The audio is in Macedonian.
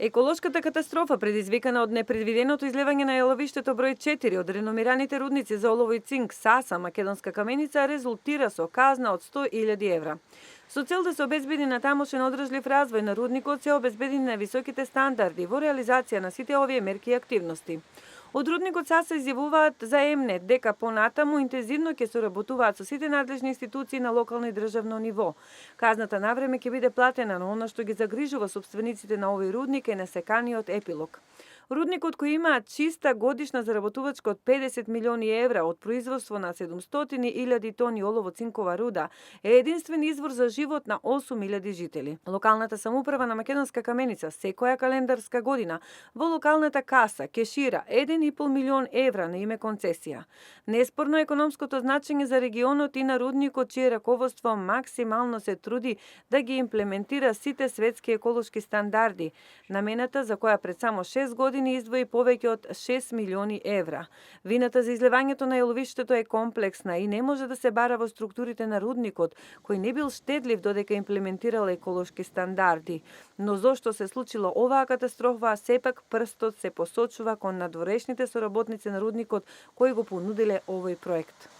Еколошката катастрофа, предизвикана од непредвиденото излевање на јаловиштето број 4 од реномираните рудници за олово и цинк Саса, Македонска каменица, резултира со казна од 100.000 евра. Со цел да се обезбеди на тамошен одржлив развој на рудникот, се обезбедени на високите стандарди во реализација на сите овие мерки и активности. Од рудникот Саса изјавуваат за ЕМНЕТ дека понатаму интензивно ќе соработуваат со сите надлежни институции на локално и државно ниво. Казната навреме ќе биде платена, но она што ги загрижува собствениците на овој рудник е несеканиот епилог. Рудникот кој има чиста годишна заработувачка од 50 милиони евра од производство на 700.000 тони олово-цинкова руда е единствен извор за живот на 8.000 жители. Локалната самоуправа на Македонска каменица секоја календарска година во локалната каса кешира 1,5 милион евра на име концесија. Неспорно економското значење за регионот и на рудникот, чие раководство максимално се труди да ги имплементира сите светски еколошки стандарди, намената за која пред само 6 години издвои повеќе од 6 милиони евра. Вината за излевањето на јаловиштето е комплексна и не може да се бара во структурите на рудникот, кој не бил штедлив додека имплементирал еколошки стандарди. Но зошто се случило оваа катастрофа, сепак прстот се посочува кон надворешните соработници на рудникот кои го понудиле овој проект.